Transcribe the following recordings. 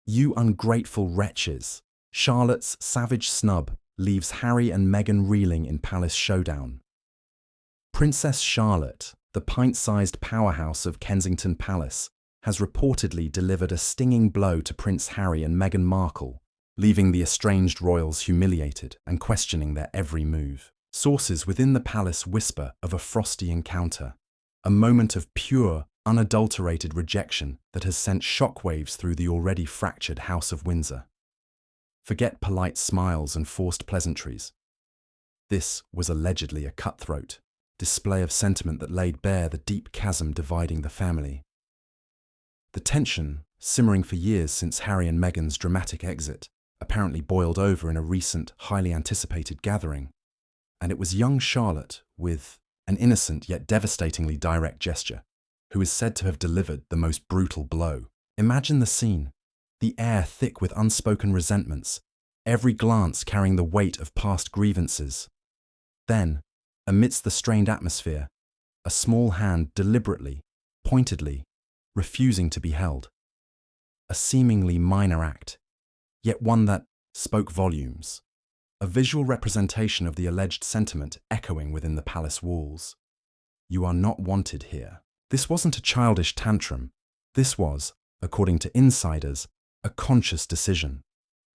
"You ungrateful wretches." Charlotte's savage snub leaves Harry and Meghan reeling in palace showdown. Princess Charlotte, the pint-sized powerhouse of Kensington Palace, has reportedly delivered a stinging blow to Prince Harry and Meghan Markle, leaving the estranged royals humiliated and questioning their every move. Sources within the palace whisper of a frosty encounter, a moment of pure, unadulterated rejection that has sent shockwaves through the already fractured House of Windsor. Forget polite smiles and forced pleasantries. This was allegedly a cutthroat display of sentiment that laid bare the deep chasm dividing the family. The tension, simmering for years since Harry and Meghan's dramatic exit, apparently boiled over in a recent, highly anticipated gathering. And it was young Charlotte, with an innocent yet devastatingly direct gesture, who is said to have delivered the most brutal blow. Imagine the scene, the air thick with unspoken resentments, every glance carrying the weight of past grievances. Then, amidst the strained atmosphere, a small hand deliberately, pointedly, refusing to be held. A seemingly minor act, yet one that spoke volumes. A visual representation of the alleged sentiment echoing within the palace walls. "You are not wanted here." This wasn't a childish tantrum. This was, according to insiders, a conscious decision,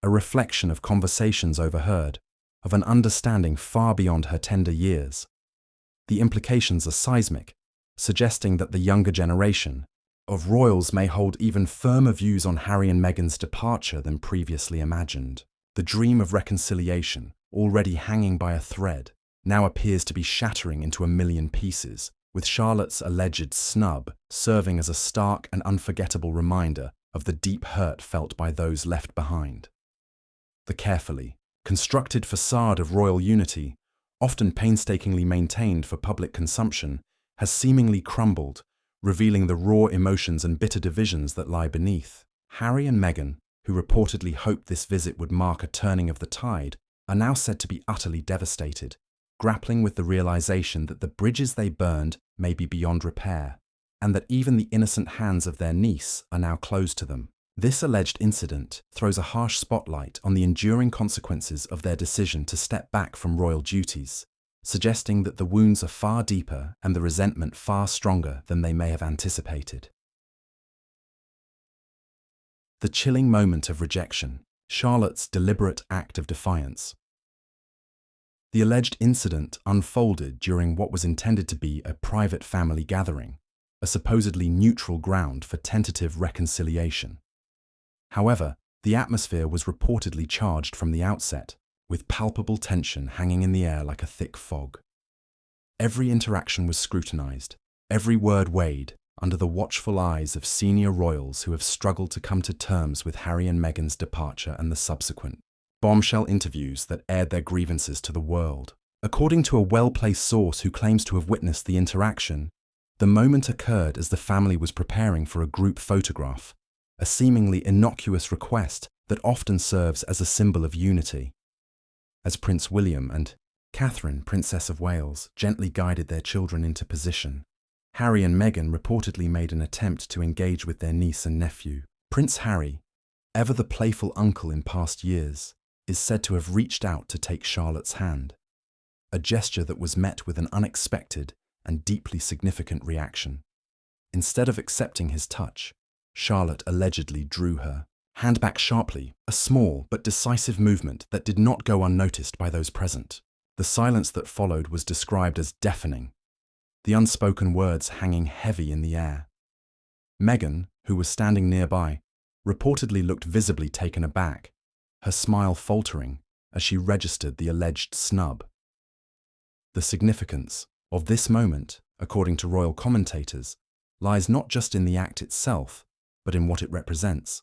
a reflection of conversations overheard, of an understanding far beyond her tender years. The implications are seismic, suggesting that the younger generation of royals may hold even firmer views on Harry and Meghan's departure than previously imagined. The dream of reconciliation, already hanging by a thread, now appears to be shattering into a million pieces, with Charlotte's alleged snub serving as a stark and unforgettable reminder of the deep hurt felt by those left behind. The carefully constructed facade of royal unity, often painstakingly maintained for public consumption, has seemingly crumbled, revealing the raw emotions and bitter divisions that lie beneath. Harry and Meghan, who reportedly hoped this visit would mark a turning of the tide, are now said to be utterly devastated, grappling with the realization that the bridges they burned may be beyond repair, and that even the innocent hands of their niece are now closed to them. This alleged incident throws a harsh spotlight on the enduring consequences of their decision to step back from royal duties, suggesting that the wounds are far deeper and the resentment far stronger than they may have anticipated. The chilling moment of rejection, Charlotte's deliberate act of defiance. The alleged incident unfolded during what was intended to be a private family gathering, a supposedly neutral ground for tentative reconciliation. However, the atmosphere was reportedly charged from the outset, with palpable tension hanging in the air like a thick fog. Every interaction was scrutinized, every word weighed, under the watchful eyes of senior royals who have struggled to come to terms with Harry and Meghan's departure and the subsequent bombshell interviews that aired their grievances to the world. According to a well-placed source who claims to have witnessed the interaction, the moment occurred as the family was preparing for a group photograph, a seemingly innocuous request that often serves as a symbol of unity. As Prince William and Catherine, Princess of Wales, gently guided their children into position, Harry and Meghan reportedly made an attempt to engage with their niece and nephew. Prince Harry, ever the playful uncle in past years, is said to have reached out to take Charlotte's hand, a gesture that was met with an unexpected and deeply significant reaction. Instead of accepting his touch, Charlotte allegedly drew her hand back sharply, a small but decisive movement that did not go unnoticed by those present. The silence that followed was described as deafening, the unspoken words hanging heavy in the air. Meghan, who was standing nearby, reportedly looked visibly taken aback, her smile faltering as she registered the alleged snub. The significance of this moment, according to royal commentators, lies not just in the act itself, but in what it represents.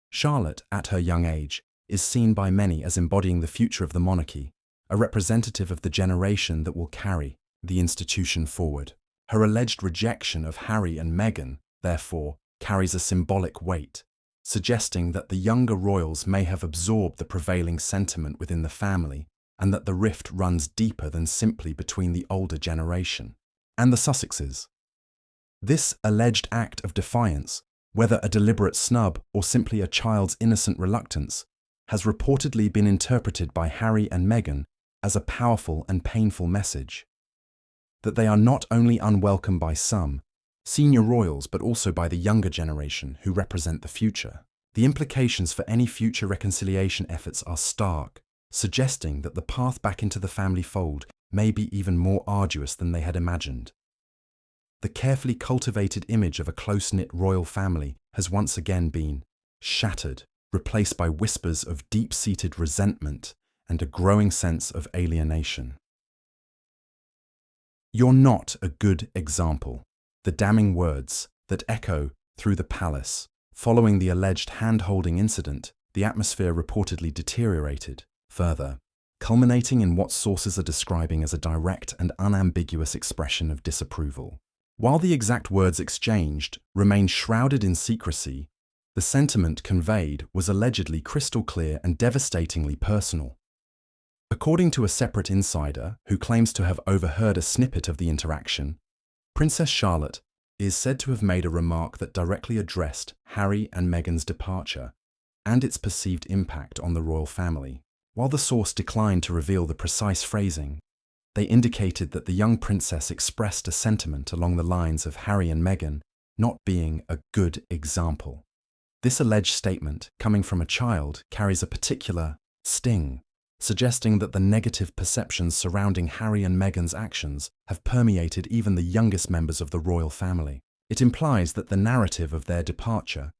Charlotte, at her young age, is seen by many as embodying the future of the monarchy, a representative of the generation that will carry the institution forward. Her alleged rejection of Harry and Meghan, therefore, carries a symbolic weight, suggesting that the younger royals may have absorbed the prevailing sentiment within the family and that the rift runs deeper than simply between the older generation and the Sussexes. This alleged act of defiance whether a deliberate snub or simply a child's innocent reluctance, has reportedly been interpreted by Harry and Meghan as a powerful and painful message. That they are not only unwelcome by some senior royals but also by the younger generation who represent the future. The implications for any future reconciliation efforts are stark, suggesting that the path back into the family fold may be even more arduous than they had imagined. The carefully cultivated image of a close-knit royal family has once again been shattered, replaced by whispers of deep-seated resentment and a growing sense of alienation. "You're not a good example." The damning words that echo through the palace. Following the alleged hand-holding incident, the atmosphere reportedly deteriorated further, culminating in what sources are describing as a direct and unambiguous expression of disapproval. While the exact words exchanged remain shrouded in secrecy, the sentiment conveyed was allegedly crystal clear and devastatingly personal. According to a separate insider who claims to have overheard a snippet of the interaction, Princess Charlotte is said to have made a remark that directly addressed Harry and Meghan's departure and its perceived impact on the royal family. While the source declined to reveal the precise phrasing, they indicated that the young princess expressed a sentiment along the lines of Harry and Meghan not being a good example. This alleged statement, coming from a child, carries a particular sting, suggesting that the negative perceptions surrounding Harry and Meghan's actions have permeated even the youngest members of the royal family. It implies that the narrative of their departure,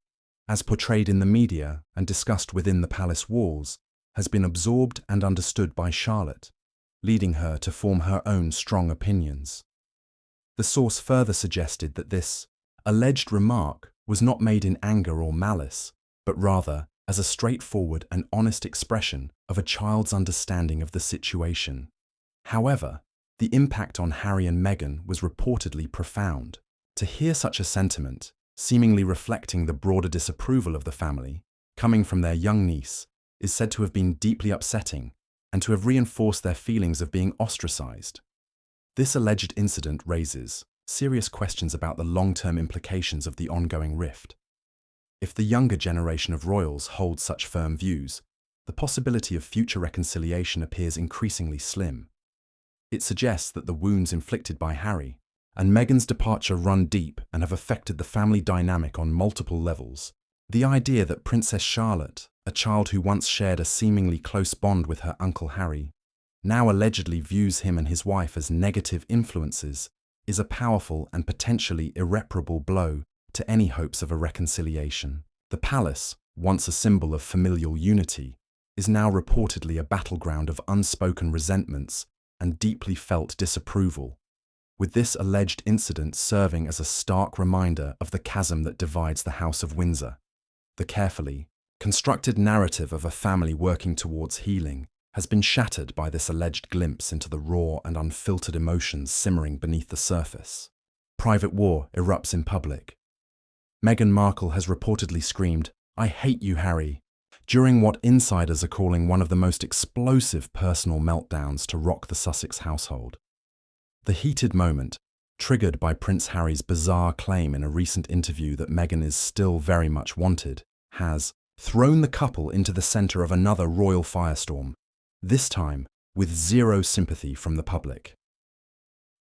as portrayed in the media and discussed within the palace walls, has been absorbed and understood by Charlotte, leading her to form her own strong opinions. The source further suggested that this alleged remark was not made in anger or malice, but rather as a straightforward and honest expression of a child's understanding of the situation. However, the impact on Harry and Meghan was reportedly profound. To hear such a sentiment, seemingly reflecting the broader disapproval of the family, coming from their young niece, is said to have been deeply upsetting and to have reinforced their feelings of being ostracized. This alleged incident raises serious questions about the long-term implications of the ongoing rift. If the younger generation of royals holds such firm views, the possibility of future reconciliation appears increasingly slim. It suggests that the wounds inflicted by Harry and Meghan's departure run deep and have affected the family dynamic on multiple levels. The idea that Princess Charlotte, a child who once shared a seemingly close bond with her uncle Harry, now allegedly views him and his wife as negative influences, is a powerful and potentially irreparable blow to any hopes of a reconciliation. The palace, once a symbol of familial unity, is now reportedly a battleground of unspoken resentments and deeply felt disapproval, with this alleged incident serving as a stark reminder of the chasm that divides the House of Windsor. The carefully constructed narrative of a family working towards healing has been shattered by this alleged glimpse into the raw and unfiltered emotions simmering beneath the surface. Private war erupts in public. Meghan Markle has reportedly screamed, "I hate you, Harry," during what insiders are calling one of the most explosive personal meltdowns to rock the Sussex household. The heated moment, triggered by Prince Harry's bizarre claim in a recent interview that Meghan is still very much wanted, has thrown the couple into the centre of another royal firestorm, this time with zero sympathy from the public.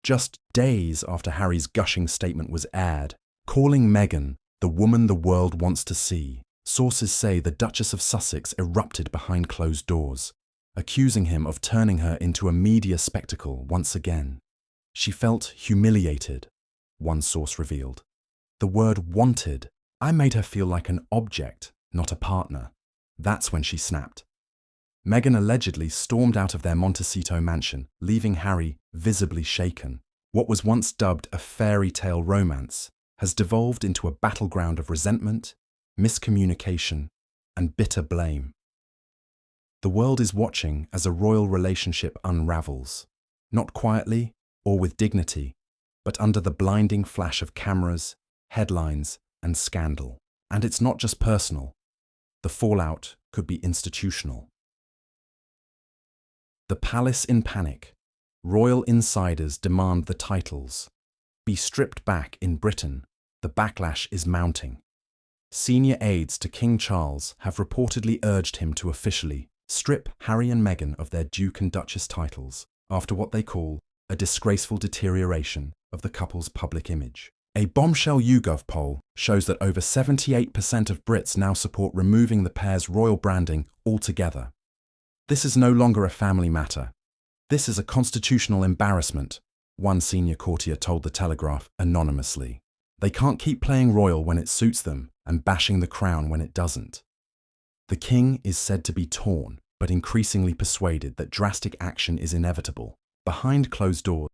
Just days after Harry's gushing statement was aired, calling Meghan the woman the world wants to see, sources say the Duchess of Sussex erupted behind closed doors, accusing him of turning her into a media spectacle once again. She felt humiliated, one source revealed. The word wanted, "I made her feel like an object, not a partner." That's when she snapped. Meghan allegedly stormed out of their Montecito mansion, leaving Harry visibly shaken. What was once dubbed a fairy tale romance has devolved into a battleground of resentment, miscommunication, and bitter blame. The world is watching as a royal relationship unravels, not quietly or with dignity, but under the blinding flash of cameras, headlines, and scandal. And it's not just personal. The fallout could be institutional. The palace in panic. Royal insiders demand the titles. Be stripped back in Britain. The backlash is mounting. Senior aides to King Charles have reportedly urged him to officially strip Harry and Meghan of their Duke and Duchess titles after what they call a disgraceful deterioration of the couple's public image. A bombshell YouGov poll shows that over 78% of Brits now support removing the pair's royal branding altogether. This is no longer a family matter. This is a constitutional embarrassment, one senior courtier told The Telegraph anonymously. They can't keep playing royal when it suits them and bashing the crown when it doesn't. The king is said to be torn, but increasingly persuaded that drastic action is inevitable. Behind closed doors,